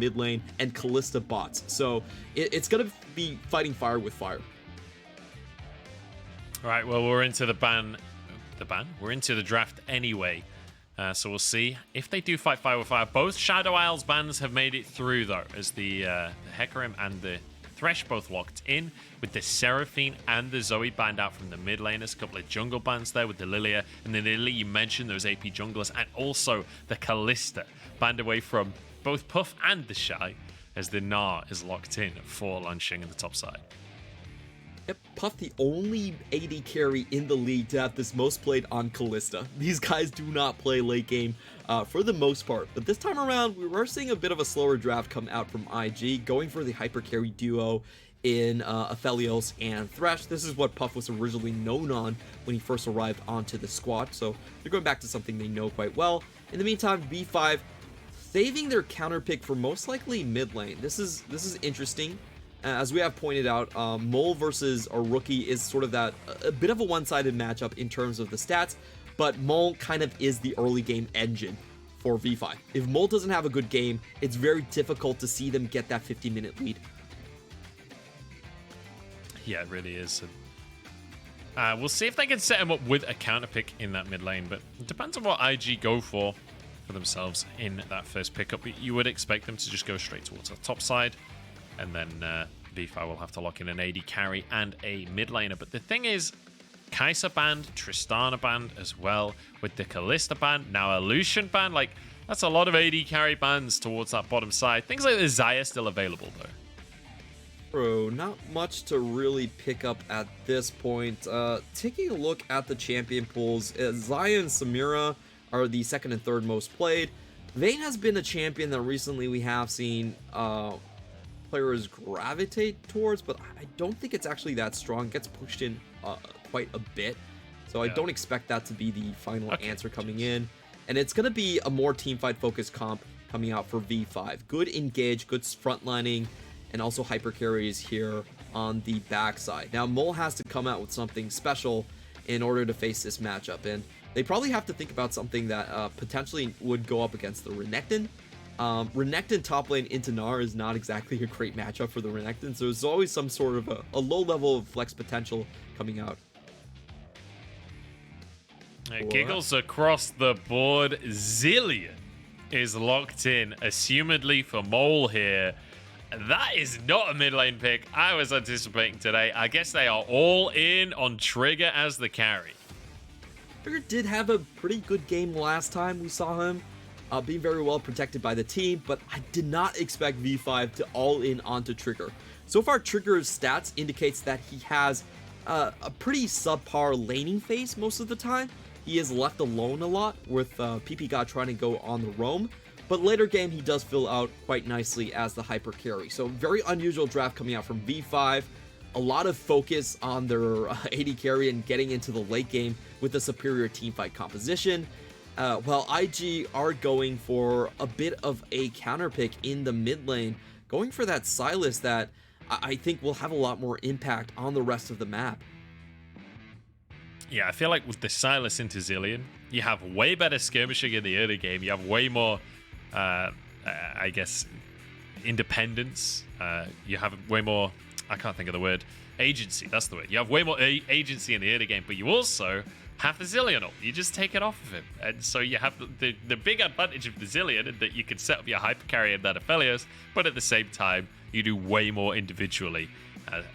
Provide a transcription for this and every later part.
mid lane and Kalista bots. So it's going to be fighting fire with fire. All right, well, we're into the ban. We're into the draft anyway. So we'll see if they do fight fire with fire. Both Shadow Isles bans have made it through, though, as the Hecarim and the Thresh both locked in, with the Seraphine and the Zoe banned out from the mid laners. A couple of jungle bans there with the Lilia. And then the Lilia you mentioned, those AP junglers. And also the Kalista banned away from both Puff and the Shy, as the Gnar is locked in for launching in the top side. Yep, Puff, the only AD carry in the league to have this most played on Kalista. These guys do not play late game for the most part, but this time around we were seeing a bit of a slower draft come out from IG, going for the hyper carry duo in Aphelios and Thresh. This is what Puff was originally known on when he first arrived onto the squad, so they're going back to something they know quite well. In the meantime, B5 saving their counter pick for most likely mid lane. This is interesting. As we have pointed out, Mole versus a rookie is sort of that a bit of a one-sided matchup in terms of the stats, but Mole kind of is the early game engine for V5. If Mole doesn't have a good game, it's very difficult to see them get that 50-minute lead. Yeah, it really is. We'll see if they can set him up with a counter pick in that mid lane, but it depends on what IG go for themselves in that first pickup. You would expect them to just go straight towards the top side, and then V5 will have to lock in an AD carry and a mid laner. But the thing is, Kai'Sa banned, Tristana banned as well, with the Kalista ban, now a Lucian ban. Like, that's a lot of AD carry bans towards that bottom side. Things like the Xayah still available, though. Bro, not much to really pick up at this point. Taking a look at the champion pools, Xayah and Samira are the second and third most played. Vayne has been a champion that recently we have seen players gravitate towards, but I don't think it's actually that strong. It gets pushed in quite a bit, so yeah. I don't expect that to be the final answer coming in, and it's going to be a more teamfight focused comp coming out for V5. Good engage, good frontlining, and also hyper carries here on the backside. Now Mole has to come out with something special in order to face this matchup, and they probably have to think about something that potentially would go up against the Renekton. Renekton top lane into Gnar is not exactly a great matchup for the Renekton, so there's always some sort of a low level of flex potential coming out. Giggles across the board. Zilean is locked in, assumedly for Mole here. That is not a mid lane pick I was anticipating today. I guess they are all in on Trigger as the carry. Trigger did have a pretty good game last time we saw him. Being very well protected by the team, but I did not expect V5 to all in onto Trigger. So far, Trigger's stats indicates that he has a pretty subpar laning phase most of the time. He is left alone a lot with PP God trying to go on the roam, but later game he does fill out quite nicely as the hyper carry. So very unusual draft coming out from V5. A lot of focus on their AD carry and getting into the late game with a superior teamfight composition. While IG are going for a bit of a counter pick in the mid lane, going for that Silas that I think will have a lot more impact on the rest of the map. Yeah, I feel like with the Silas into Zilean, you have way better skirmishing in the early game. You have way more, I guess, independence. You have way more, I can't think of the word, agency. That's the word. You have way more agency in the early game, but you also have the Zilean ult. You just take it off of him. And so you have the big advantage of the Zilean that you can set up your hyper carry in that Aphelios, but at the same time, you do way more individually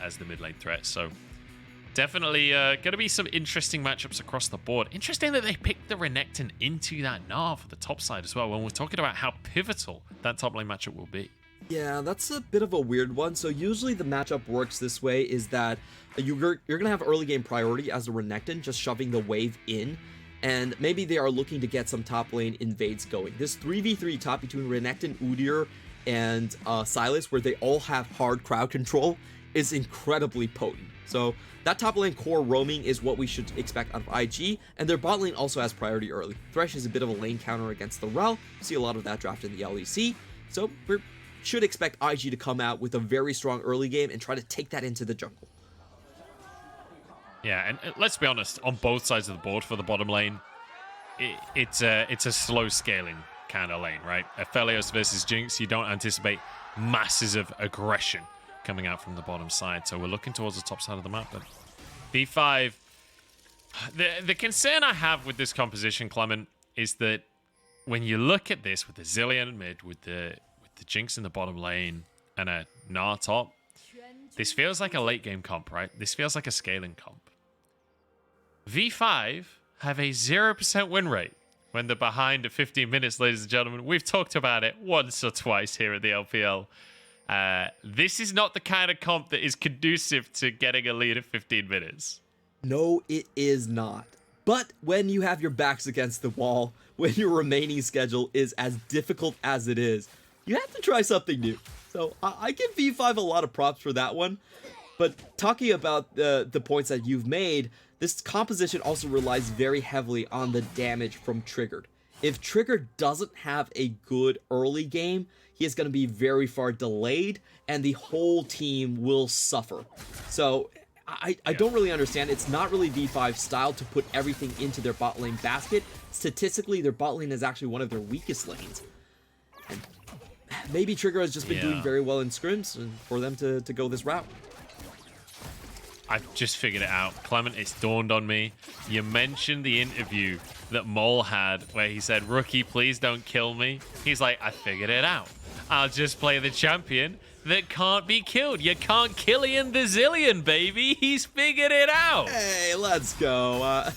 as the mid lane threat. So definitely going to be some interesting matchups across the board. Interesting that they picked the Renekton into that Gnar for the top side as well, when we're talking about how pivotal that top lane matchup will be. Yeah, that's a bit of a weird one. So usually the matchup works this way, is that you're going to have early game priority as the Renekton, just shoving the wave in, and maybe they are looking to get some top lane invades going. This 3v3 top between Renekton, Udyr, and Silas, where they all have hard crowd control, is incredibly potent. So that top lane core roaming is what we should expect out of IG, and their bot lane also has priority early. Thresh is a bit of a lane counter against the Rel. See a lot of that draft in the LEC, so we should expect IG to come out with a very strong early game and try to take that into the jungle. Yeah, and let's be honest, on both sides of the board for the bottom lane, it's a slow scaling kind of lane, right? Aphelios versus Jinx, you don't anticipate masses of aggression coming out from the bottom side. So we're looking towards the top side of the map. But B5, the concern I have with this composition, Clement, is that when you look at this with the Zilean mid, with the Jinx in the bottom lane, and a Gnar top, this feels like a late game comp, right? This feels like a scaling comp. V5 have a 0% win rate when they're behind at 15 minutes, ladies and gentlemen. We've talked about it once or twice here at the LPL. This is not the kind of comp that is conducive to getting a lead at 15 minutes. No, it is not. But when you have your backs against the wall, when your remaining schedule is as difficult as it is, you have to try something new. So I give V5 a lot of props for that one. But talking about the points that you've made, this composition also relies very heavily on the damage from Triggered. If Triggered doesn't have a good early game, he is going to be very far delayed, and the whole team will suffer. So I don't really understand. It's not really V5's style to put everything into their bot lane basket. Statistically, their bot lane is actually one of their weakest lanes. And maybe Trigger has just been doing very well in scrims and for them to go this route. I've just figured it out. Clement, it's dawned on me. You mentioned the interview that Mole had where he said, "Rookie, please don't kill me." He's like, "I figured it out. I'll just play the champion that can't be killed. You can't Killian the Zilean, baby. He's figured it out." Hey, let's go. I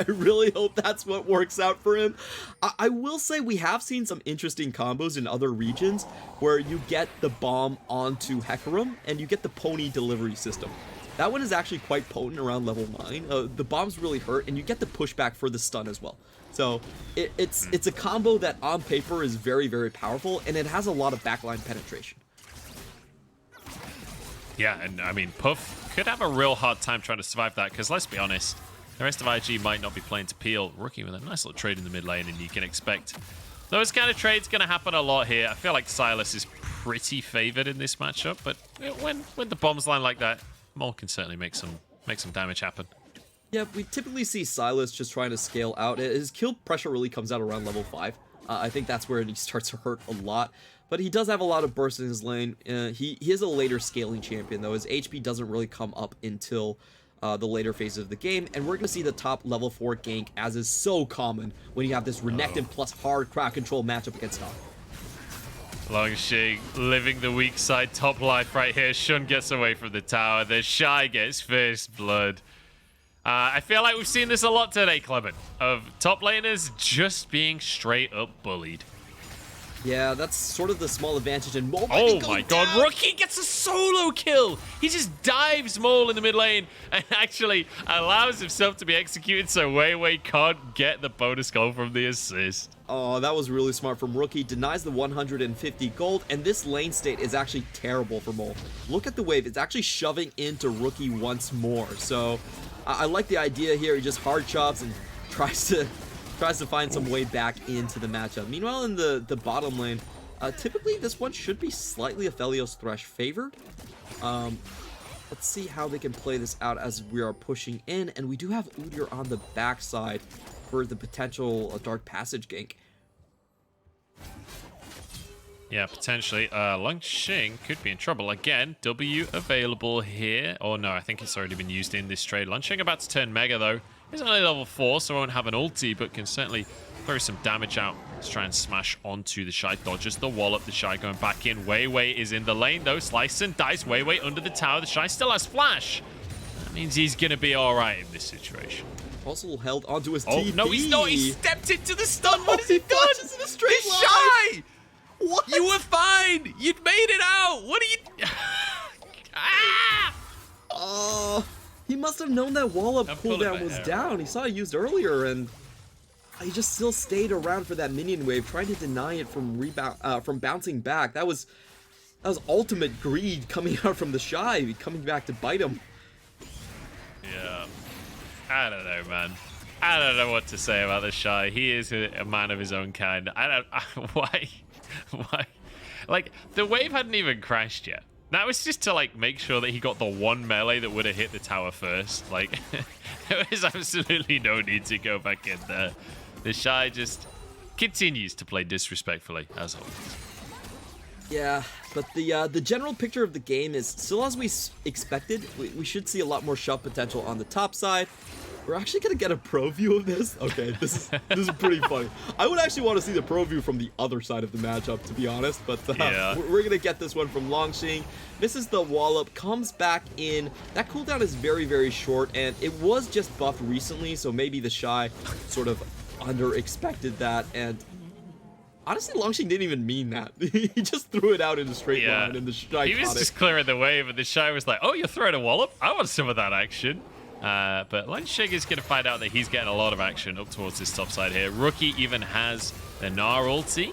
really hope that's what works out for him. I will say we have seen some interesting combos in other regions where you get the bomb onto Hecarim and you get the pony delivery system. That one is actually quite potent around level 9. The bombs really hurt, and you get the pushback for the stun as well. So it's a combo that on paper is very, very powerful, and it has a lot of backline penetration. Yeah, and I mean, Puff could have a real hard time trying to survive that, because let's be honest, the rest of IG might not be playing to peel. Rookie with a nice little trade in the mid lane, and you can expect those kind of trades going to happen a lot here. I feel like Sylas is pretty favored in this matchup, but when the bombs line like that, Mole can certainly make some damage happen. Yeah, we typically see Sylas just trying to scale out. His kill pressure really comes out around level 5. I think that's where he starts to hurt a lot. But he does have a lot of burst in his lane. He is a later scaling champion, though. His HP doesn't really come up until the later phases of the game. And we're going to see the top level 4 gank, as is so common when you have this Renekton plus hard crowd control matchup against Gnar. Longshing living the weak side top life right here. Shun gets away from the tower. The Shy gets first blood. I feel like we've seen this a lot today, Clement, of top laners just being straight up bullied. Yeah, that's sort of the small advantage in Mole. Oh my god, Rookie gets a solo kill! He just dives Mole in the mid lane and actually allows himself to be executed so Wei can't get the bonus goal from the assist. Oh, that was really smart from Rookie. Denies the 150 gold, and this lane state is actually terrible for Mole. Look at the wave. It's actually shoving into Rookie once more. So I like the idea here. He just hard chops and tries to find some way back into the matchup. Meanwhile, in the bottom lane, typically this one should be slightly Aphelios Thresh favored. Let's see how they can play this out as we are pushing in, and we do have Udyr on the backside for the potential Dark Passage gank. Yeah, potentially. Longshing could be in trouble. Again, W available here. Oh no, I think it's already been used in this trade. Longshing about to turn Mega though. He's only level 4, so won't have an ulti, but can certainly throw some damage out. Let's try and smash onto the Shy. Dodges the wallop. The Shy going back in. Wei is in the lane, though. Slice and dice. Wei under the tower. The Shy still has flash. That means he's going to be all right in this situation. Also held onto his TP. TP. No, he's not. He stepped into the stun. What has he done? In a straight the line. Shy! What? You were fine. You'd made it out. What are you... Ah! Oh... He must have known that wall-up cooldown was down. He saw it used earlier, and he just still stayed around for that minion wave, trying to deny it from bouncing back. That was ultimate greed coming out from the Shy, coming back to bite him. Yeah, I don't know, man. I don't know what to say about the Shy. He is a man of his own kind. Why? Like, the wave hadn't even crashed yet. That was just to, like, make sure that he got the one melee that would have hit the tower first. Like, there was absolutely no need to go back in there. The Shy just continues to play disrespectfully, as always. Yeah, but the general picture of the game is still as we expected. We should see a lot more shove potential on the top side. We're actually gonna get a pro view of this. Okay, this is pretty funny. I would actually want to see the pro view from the other side of the matchup, to be honest. But yeah. we're gonna get this one from Longxing. Misses the wallop, comes back in. That cooldown is very, very short, and it was just buffed recently, so maybe the Shy sort of under-expected that. And honestly, Longxing didn't even mean that. He just threw it out in a straight line, and the Shy He was caught just it. clearing the way, but the Shy was like, "Oh, you're throwing a wallop? I want some of that action." But Longxing is going to find out that he's getting a lot of action up towards this top side here. Rookie even has the Gnar ulti,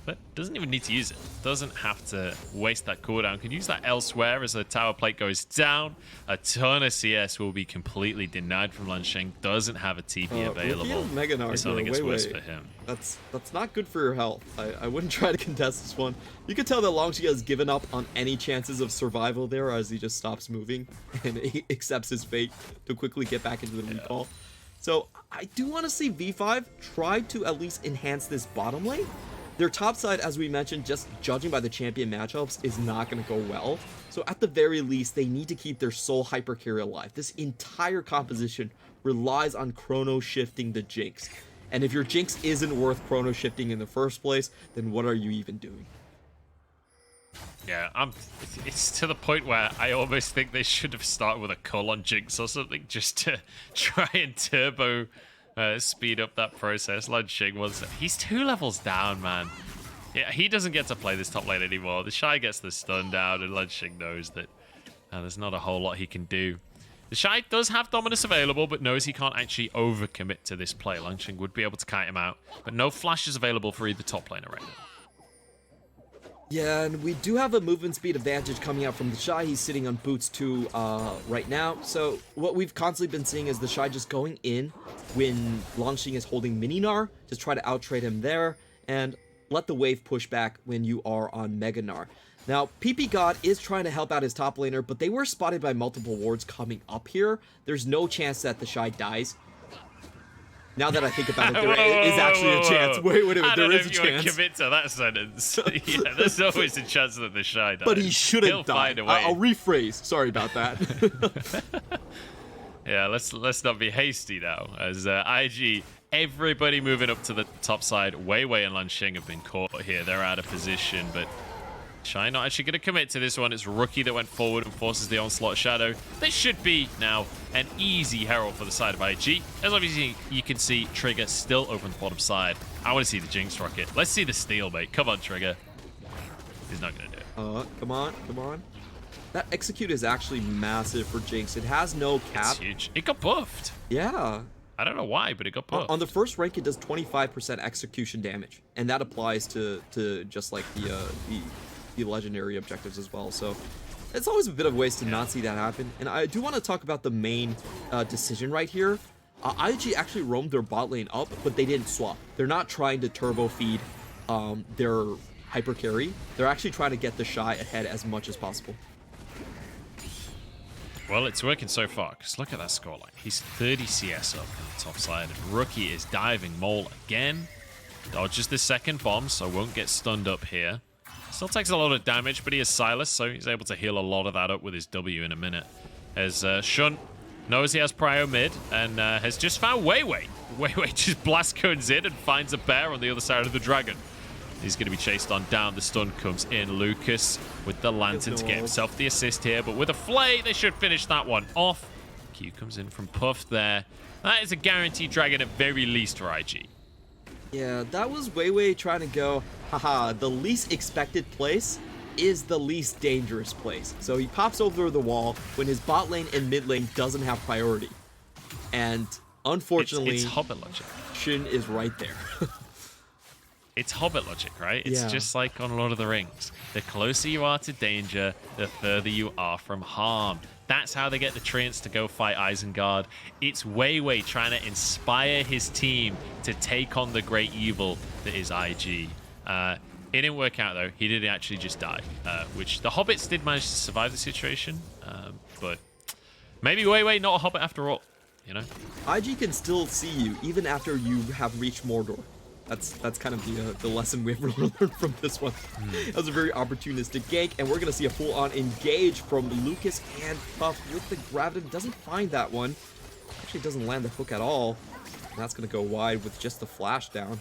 but doesn't even need to use it. Doesn't have to waste that cooldown. Can use that elsewhere as the tower plate goes down. A ton of CS will be completely denied from Longxing. Doesn't have a TP available. Mega Gnar This only here. gets Wait, worse wait. for him. That's not good for your health. I wouldn't try to contest this one. You can tell that Longxing has given up on any chances of survival there as he just stops moving and he accepts his fate to quickly get back into the recall. So I do want to see V5 try to at least enhance this bottom lane. Their top side, as we mentioned, just judging by the champion matchups, is not going to go well. So at the very least, they need to keep their sole hyper carry alive. This entire composition relies on chrono shifting the Jinx. And if your Jinx isn't worth chrono shifting in the first place, then what are you even doing? Yeah, it's to the point where I almost think they should have started with a cull on Jinx or something just to try and turbo speed up that process. Longxing he's 2 levels down, man. Yeah, he doesn't get to play this top lane anymore. The Shy gets the stun down, and Longxing knows that there's not a whole lot he can do. The Shy does have Dominus available, but knows he can't actually overcommit to this play. Longxing would be able to kite him out, but no flash is available for either top laner right now. Yeah, and we do have a movement speed advantage coming out from the Shy. He's sitting on boots 2 right now. So what we've constantly been seeing is the Shy just going in when Longxing is holding Mini Gnar, just try to outtrade him there, and let the wave push back when you are on Mega Gnar. Now, PP God is trying to help out his top laner, but they were spotted by multiple wards coming up here. There's no chance that the Shy dies. Now that I think about it, there is actually a chance. Wait a minute, there is a chance. I don't know if you want to commit to that sentence. Yeah, there's always a chance that the Shy dies. But he shouldn't He'll die. find a way. I'll rephrase. Sorry about that. Yeah, let's not be hasty now. As IG, everybody moving up to the top side. Wei Wei and Longxing have been caught here. They're out of position, but Shy not actually going to commit to this one. It's Rookie that went forward and forces the onslaught shadow. This should be now an easy herald for the side of IG. As obviously you can see, Trigger still open the bottom side. I want to see the Jinx rocket. Let's see the steal, mate. Come on, Trigger. He's not going to do it. Come on. That execute is actually massive for Jinx. It has no cap. It's huge. It got buffed. Yeah. I don't know why, but it got buffed. On the first rank, it does 25% execution damage, and that applies to just like the legendary objectives as well. So it's always a bit of ways to not see that happen. And I do want to talk about the main decision right here. IG actually roamed their bot lane up, but they didn't swap. They're not trying to turbo feed their hyper carry. They're actually trying to get the Shy ahead as much as possible. Well, it's working so far, because look at that scoreline. He's 30 CS up on the top side, and Rookie is diving Mole again. Dodges the second bomb, so won't get stunned up here. Still takes a lot of damage, but he has Silas, so he's able to heal a lot of that up with his W in a minute. As Shunt knows he has prio mid, and has just found Wei Wei. Wei Wei just blast cones in and finds a bear on the other side of the dragon. He's going to be chased on down. The stun comes in. Lucas with the lantern to get himself the assist here. But with a flay, they should finish that one off. Q comes in from Puff there. That is a guaranteed dragon at very least for IG. Yeah, that was Wei Wei trying to go, haha, the least expected place is the least dangerous place. So he pops over the wall when his bot lane and mid lane doesn't have priority. And unfortunately, it's Hobbit logic. Shin is right there. It's Hobbit logic, right? It's just like on Lord of the Rings. The closer you are to danger, the further you are from harm. That's how they get the treants to go fight Isengard. It's Wei Wei trying to inspire his team to take on the great evil that is IG. It didn't work out, though. He did actually just die, which the Hobbits did manage to survive the situation. But maybe Wei Wei not a Hobbit after all, you know? IG can still see you even after you have reached Mordor. That's kind of the lesson we've learned from this one. That was a very opportunistic gank, and we're gonna see a full-on engage from Lucas and Puff with the gravity. Doesn't find that one. Actually doesn't land the hook at all. And that's gonna go wide with just the flash down.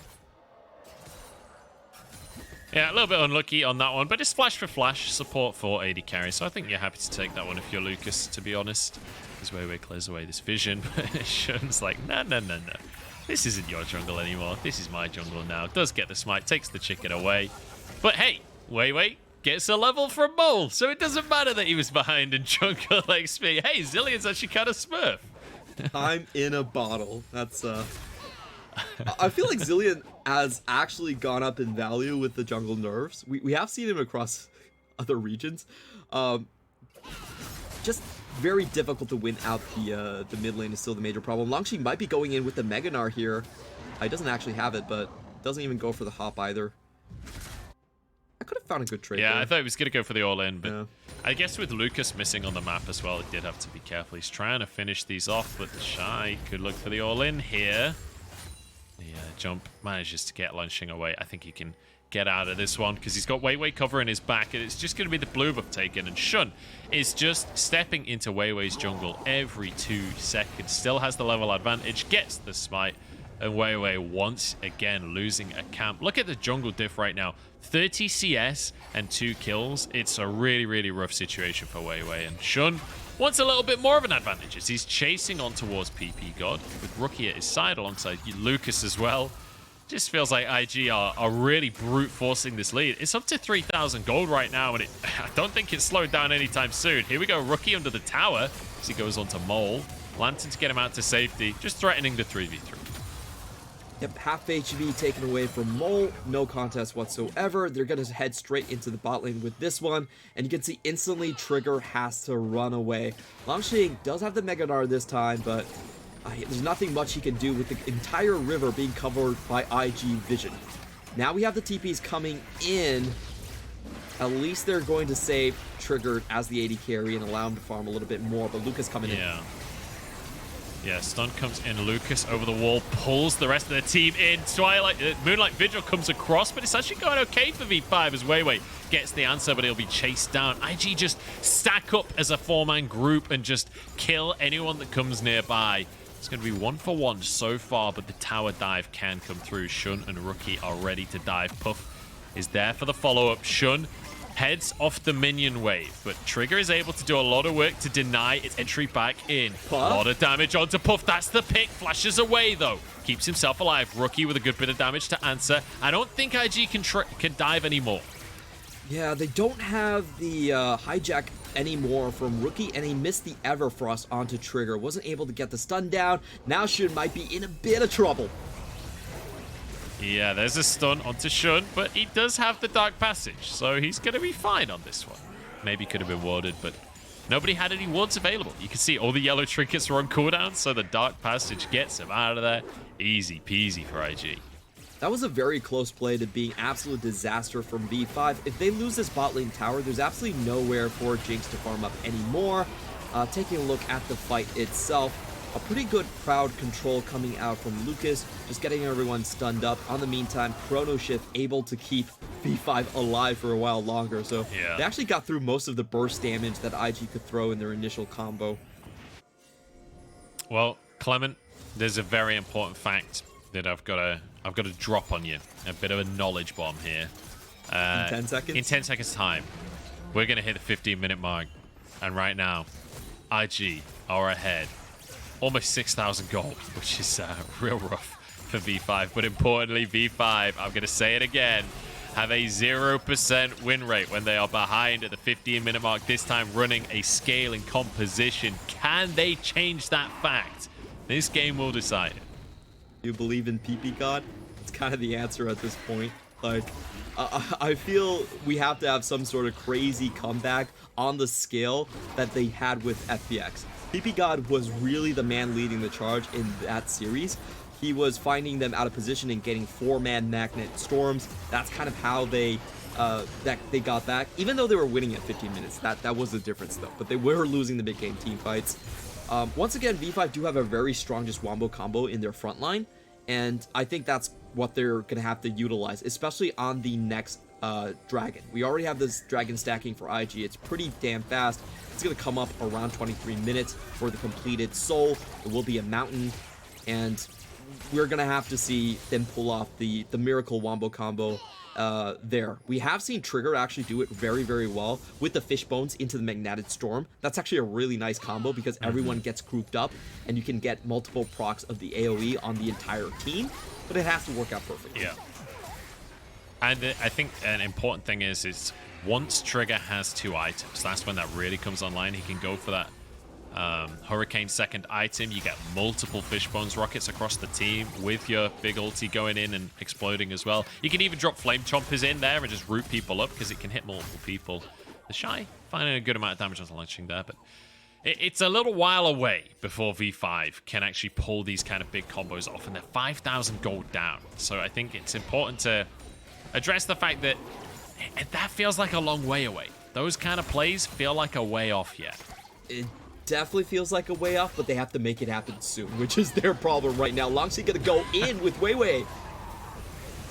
Yeah, a little bit unlucky on that one, but it's flash for flash support for AD carry, so I think you're happy to take that one if you're Lucas, to be honest. As Weiwei clears away this vision, but Shun's like, no. This isn't your jungle anymore. This is my jungle now. Does get the smite, takes the chicken away. But hey, Weiwei gets a level from Mole, so it doesn't matter that he was behind in jungle XP. Hey, Zillion's actually kind of smurf. I'm in a bottle. That's I feel like Zillion has actually gone up in value with the jungle nerfs. We have seen him across other regions. Just very difficult to win out the mid lane is still the major problem. Longxi might be going in with the Mega Gnar here. He doesn't actually have it, but doesn't even go for the hop either. I could have found a good trade there. I thought he was going to go for the all-in, but yeah. I guess with Lucas missing on the map as well, it did have to be careful. He's trying to finish these off, but the Shy could look for the all-in here. The jump manages to get Lunching away. I think he can get out of this one because he's got Weiwei covering his back, and it's just going to be the blue buff taken. And Shun is just stepping into Weiwei's jungle every 2 seconds. Still has the level advantage, gets the smite, and Weiwei once again losing a camp. Look at the jungle diff right now. 30 CS and 2 kills. It's a really, really rough situation for Weiwei. And Shun wants a little bit more of an advantage as he's chasing on towards PP God with Rookie at his side alongside Lucas as well. Just feels like IG are really brute forcing this lead. It's up to 3,000 gold right now, and I don't think it's slowed down anytime soon. Here we go, Rookie under the tower as he goes on to Mole. Lantern to get him out to safety, just threatening the 3v3. Yep, half HP taken away from Mole. No contest whatsoever. They're going to head straight into the bot lane with this one. And you can see instantly Trigger has to run away. Longxing does have the Mega Gnar this time, but there's nothing much he can do with the entire river being covered by IG vision. Now we have the TPs coming in. At least they're going to save Trigger as the AD carry and allow him to farm a little bit more. But Lucas coming in. Yeah, stun comes in. Lucas over the wall, pulls the rest of the team in. Moonlight Vigil comes across, but it's actually going okay for V5 as Weiwei gets the answer, but he'll be chased down. IG just stack up as a 4-man group and just kill anyone that comes nearby. It's going to be 1-for-1 so far, but the tower dive can come through. Shun and Rookie are ready to dive. Puff is there for the follow-up. Shun heads off the minion wave, but Trigger is able to do a lot of work to deny its entry back in. Puff? A lot of damage onto Puff. That's the pick. Flashes away, though. Keeps himself alive. Rookie with a good bit of damage to answer. I don't think IG can dive anymore. Yeah, they don't have the hijack anymore from Rookie, and he missed the Everfrost onto Trigger. Wasn't able to get the stun down. Now Shun might be in a bit of trouble. Yeah, there's a stun onto Shun, but he does have the Dark Passage, so he's going to be fine on this one. Maybe could have been warded, but nobody had any wards available. You can see all the yellow trinkets were on cooldown, so the Dark Passage gets him out of there. Easy peasy for IG. That was a very close play to being absolute disaster from V5. If they lose this bot lane tower, there's absolutely nowhere for Jinx to farm up anymore. Taking a look at the fight itself, a pretty good crowd control coming out from Lucas, just getting everyone stunned up. On the meantime, Chrono Shift able to keep V5 alive for a while longer, so they actually got through most of the burst damage that IG could throw in their initial combo. Well, Clement, there's a very important fact that I've got to drop on you. A bit of a knowledge bomb here. In 10 seconds? In 10 seconds time, we're going to hit the 15-minute mark. And right now, IG are ahead. Almost 6,000 gold, which is real rough for V5. But importantly, V5, I'm going to say it again, have a 0% win rate when they are behind at the 15-minute mark, this time running a scaling composition. Can they change that fact? This game will decide it. You believe in PP God? It's kind of the answer at this point. Like, I feel we have to have some sort of crazy comeback on the scale that they had with FPX. PP God was really the man leading the charge in that series. He was finding them out of position and getting 4-man magnet storms. That's kind of how they got back. Even though they were winning at 15 minutes, that was the difference though. But they were losing the big game team fights. Once again, V5 do have a very strong just wombo combo in their front line, and I think that's what they're going to have to utilize, especially on the next dragon. We already have this dragon stacking for IG. It's pretty damn fast. It's going to come up around 23 minutes for the completed soul. It will be a mountain, and we're going to have to see them pull off the miracle wombo combo there. We have seen Trigger actually do it very, very well with the fish bones into the magnetic storm. That's actually a really nice combo because everyone gets grouped up and you can get multiple procs of the AoE on the entire team, but it has to work out perfectly. Yeah. And I think an important thing is once Trigger has 2 items, that's when that really comes online. He can go for that Hurricane second item. You get multiple Fishbones rockets across the team with your big ulti going in and exploding as well. You can even drop Flame Chompers in there and just root people up because it can hit multiple people. The Shy finding a good amount of damage on the launching there, but it's a little while away before V5 can actually pull these kind of big combos off, and they're 5,000 gold down. So I think it's important to address the fact that that feels like a long way away. Those kind of plays feel like a way off yet. It definitely feels like a way off, but they have to make it happen soon, which is their problem right now. Longxi gonna go in with Weiwei.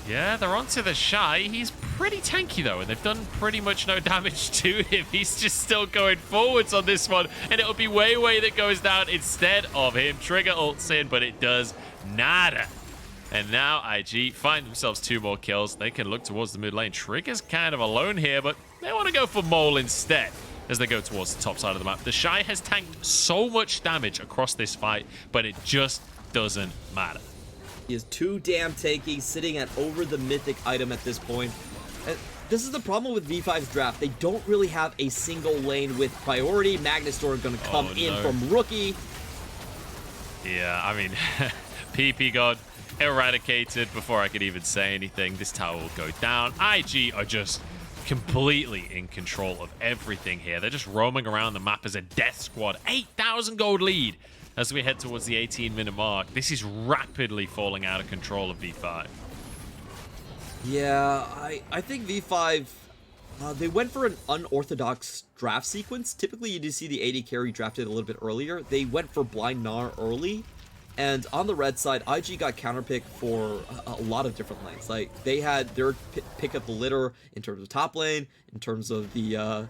Yeah, they're onto the Shy. He's pretty tanky though, and they've done pretty much no damage to him. He's just still going forwards on this one, and it'll be Weiwei that goes down instead of him. Trigger ults in, but it does nada. And now IG find themselves 2 more kills. They can look towards the mid lane. Trigger's kind of alone here, but they want to go for Mole instead as they go towards the top side of the map. The Shy has tanked so much damage across this fight, but it just doesn't matter. He is too damn tanky, sitting at over the mythic item at this point. And this is the problem with V5's draft. They don't really have a single lane with priority. Magnustor going to come in from Rookie. Yeah, I mean, PP God eradicated before I could even say anything. This tower will go down. IG are just completely in control of everything here. They're just roaming around the map as a death squad. 8,000 gold lead as we head towards the 18-minute mark. This is rapidly falling out of control of V5. Yeah, I think V5, they went for an unorthodox draft sequence. Typically, you do see the AD carry drafted a little bit earlier. They went for Blind Gnar early. And on the red side, IG got counterpicked for a lot of different lanes. Like, they had their pick up the litter in terms of top lane, in terms of the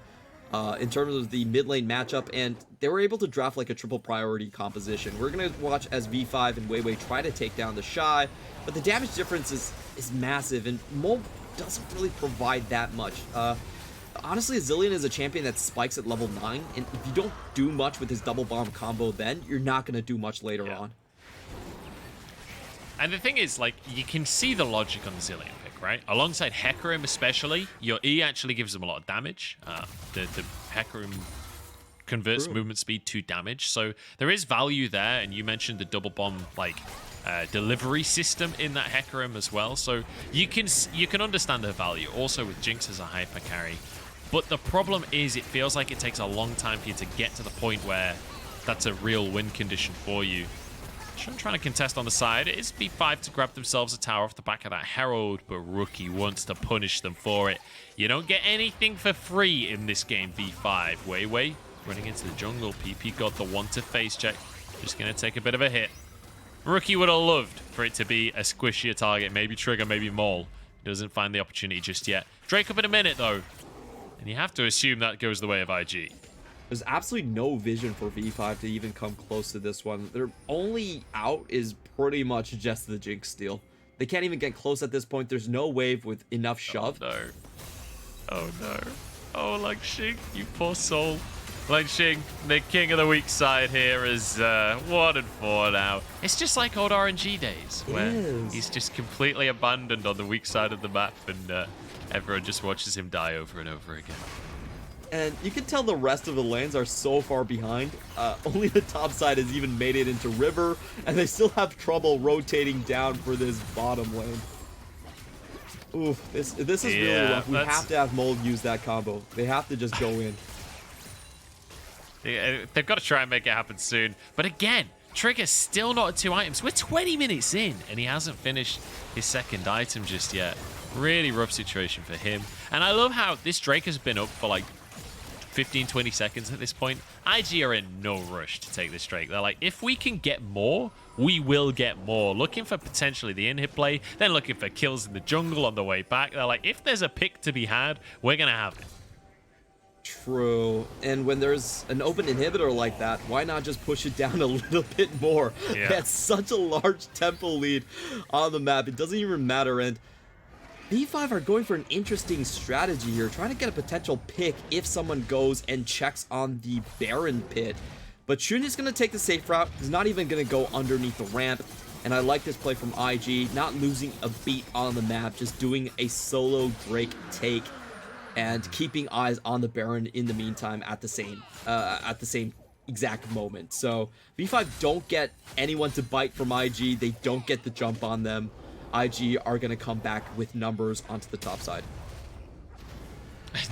mid lane matchup, and they were able to draft like a triple priority composition. We're gonna watch as V5 and Weiwei try to take down the Shy, but the damage difference is massive, and Mole doesn't really provide that much. Honestly, Zilean is a champion that spikes at level 9, and if you don't do much with his double bomb combo, then you're not gonna do much later on. And the thing is, like, you can see the logic on the Zilean pick, right? Alongside Hecarim especially, your E actually gives them a lot of damage. The Hecarim converts movement speed to damage, so there is value there, and you mentioned the double bomb, like, delivery system in that Hecarim as well, so you can understand the value. Also with Jinx as a hyper carry. But the problem is it feels like it takes a long time for you to get to the point where that's a real win condition for you. Trying to contest on the side. It is B5 to grab themselves a tower off the back of that Herald, but Rookie wants to punish them for it. You don't get anything for free in this game, V5. Weiwei running into the jungle. PP got the one to face check. Just going to take a bit of a hit. Rookie would have loved for it to be a squishier target. Maybe Trigger, maybe Mole. Doesn't find the opportunity just yet. Drake up in a minute, though. And you have to assume that goes the way of IG. There's absolutely no vision for V5 to even come close to this one. Their only out is pretty much just the Jinx steal. They can't even get close at this point. There's no wave with enough shove. Oh, no. Oh, no. Oh, Longxing, you poor soul. Longxing, the king of the weak side here, is 1-4 now. It's just like old RNG days, where he's just completely abandoned on the weak side of the map, and everyone just watches him die over and over again. And you can tell the rest of the lanes are so far behind. Only the top side has even made it into River, and they still have trouble rotating down for this bottom lane. Oof, this is really rough. We have to have Mole use that combo. They have to just go in. They've got to try and make it happen soon. But again, Trigger's still not at 2 items. We're 20 minutes in, and he hasn't finished his second item just yet. Really rough situation for him. And I love how this Drake has been up for like 15-20 seconds at this point. IG are in no rush to take this Drake. They're like, if we can get more, we will get more. Looking for potentially the in-hit play, then looking for kills in the jungle on the way back. They're like, if there's a pick to be had, we're going to have it. True. And when there's an open inhibitor like that, why not just push it down a little bit more? Yeah. That's such a large tempo lead on the map. It doesn't even matter. And V5 are going for an interesting strategy here, trying to get a potential pick if someone goes and checks on the Baron pit. But Shun is going to take the safe route. He's not even going to go underneath the ramp. And I like this play from IG, not losing a beat on the map, just doing a solo Drake take and keeping eyes on the Baron in the meantime at the same exact moment. So V5 don't get anyone to bite from IG. They don't get the jump on them. IG are going to come back with numbers onto the top side.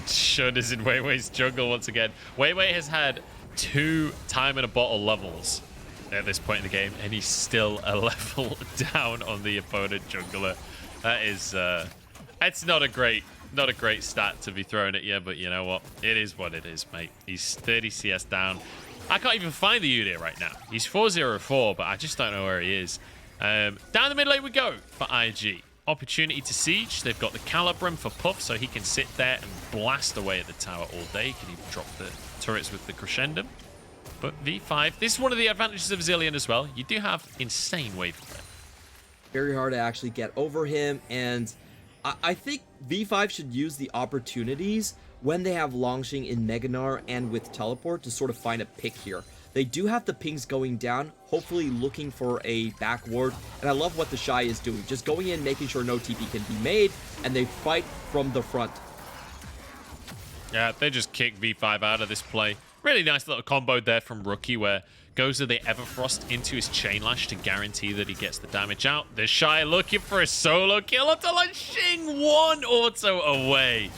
Shun is in Weiwei's jungle once again. Weiwei has had 2 time in a bottle levels at this point in the game, and he's still a level down on the opponent jungler. That is, it's not a great stat to be thrown at you, but you know what? It is what it is, mate. He's 30 CS down. I can't even find the Udyr right now. He's 404, but I just don't know where he is. Down the mid lane we go for IG. Opportunity to siege. They've got the Calibrum for Puff, so he can sit there and blast away at the tower all day. Can even drop the turrets with the Crescendum. But V5, this is one of the advantages of Zilean as well. You do have insane wave play. Very hard to actually get over him, and I think V5 should use the opportunities when they have Longxing in Mega Gnar and with Teleport to sort of find a pick here. They do have the pings going down, hopefully looking for a back ward, and I love what the Shy is doing. Just going in, making sure no TP can be made, and they fight from the front. Yeah, they just kick V5 out of this play. Really nice little combo there from Rookie, where goes to the Everfrost into his Chain Lash to guarantee that he gets the damage out. The Shy looking for a solo kill onto Longxing, 1 auto away.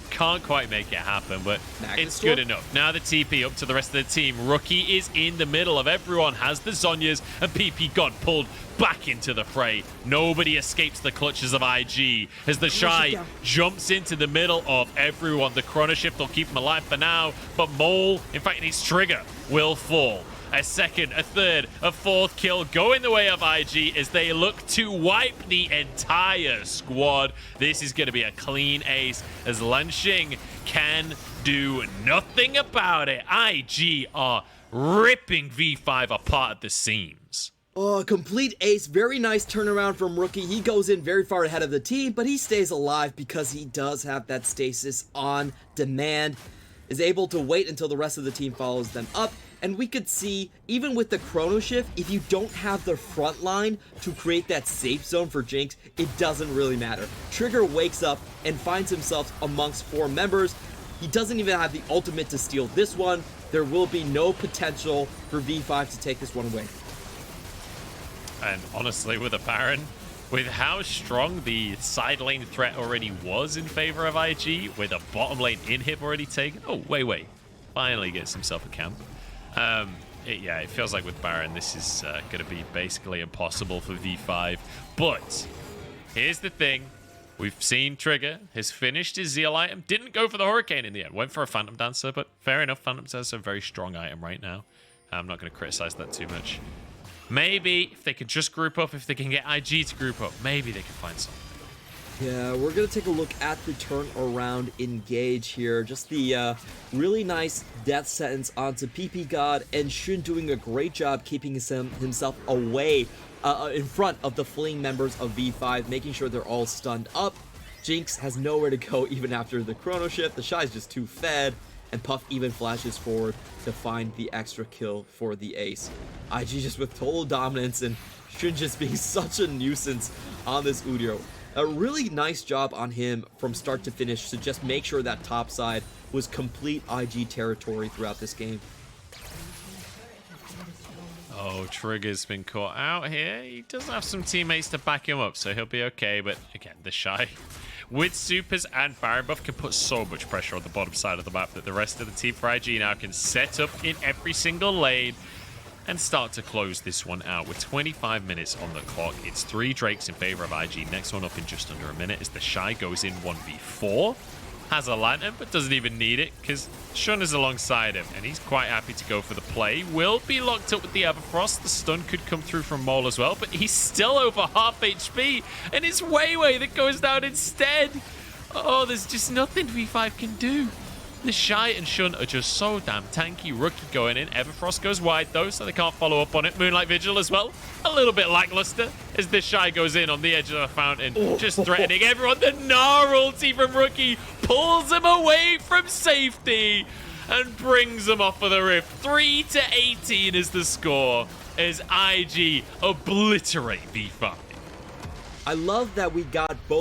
Can't quite make it happen, but it's good enough. Now the TP up to the rest of the team. Rookie is in the middle of everyone, has the Zhonyas, and PP got pulled back into the fray. Nobody escapes the clutches of IG as the Shy jumps into the middle of everyone. The Chrono Shift will keep him alive for now, but Mole, in fact, his trigger will fall. A second, a third, a fourth kill going the way of IG as they look to wipe the entire squad. This is going to be a clean ace as Longxing can do nothing about it. IG are ripping V5 apart at the seams. Oh, complete ace. Very nice turnaround from Rookie. He goes in very far ahead of the team, but he stays alive because he does have that stasis on demand. Is able to wait until the rest of the team follows them up. And we could see, even with the Chrono Shift, if you don't have the front line to create that safe zone for Jinx, it doesn't really matter. Trigger wakes up and finds himself amongst 4 members. He doesn't even have the ultimate to steal this one. There will be no potential for V5 to take this one away. And honestly, with a Baron, with how strong the side lane threat already was in favor of IG, with a bottom lane inhib already taken. Oh, wait. Finally gets himself a camp. It feels like with Baron, this is going to be basically impossible for V5. But here's the thing. We've seen Trigger has finished his Zeal item. Didn't go for the Hurricane in the end. Went for a Phantom Dancer, but fair enough. Phantom Dancer is a very strong item right now. I'm not going to criticize that too much. Maybe if they could just group up, if they can get IG to group up, maybe they can find something. Yeah, we're going to take a look at the turnaround engage here. Just the really nice death sentence onto PP God, and Shun doing a great job keeping himself away in front of the fleeing members of V5, making sure they're all stunned up. Jinx has nowhere to go even after the Chrono Shift. The Shy's just too fed, and Puff even flashes forward to find the extra kill for the ace. IG just with total dominance, and Shun just being such a nuisance on this Udyr. A really nice job on him from start to finish to just make sure that top side was complete IG territory throughout this game. Oh, Trigger's been caught out here. He does have some teammates to back him up, so he'll be okay. But again, the Shy with supers and Baron buff can put so much pressure on the bottom side of the map that the rest of the team for IG now can set up in every single lane and start to close this one out with 25 minutes on the clock. It's 3 Drakes in favor of IG. Next one up in just under a minute as the Shy goes in 1v4. has a lantern, but doesn't even need it because Shun is alongside him, and he's quite happy to go for the play. Will be locked up with the Everfrost. The stun could come through from Mole as well, but he's still over half HP, and it's Weiwei that goes down instead. Oh, there's just nothing V5 can do. The Shy and Shun are just so damn tanky. Rookie going in. Everfrost goes wide, though, so they can't follow up on it. Moonlight Vigil as well. A little bit lackluster as the Shy goes in on the edge of the fountain, just threatening everyone. The Gnar ulti from Rookie pulls him away from safety and brings him off of the rift. 3-18 is the score as IG obliterate V5. I love that we got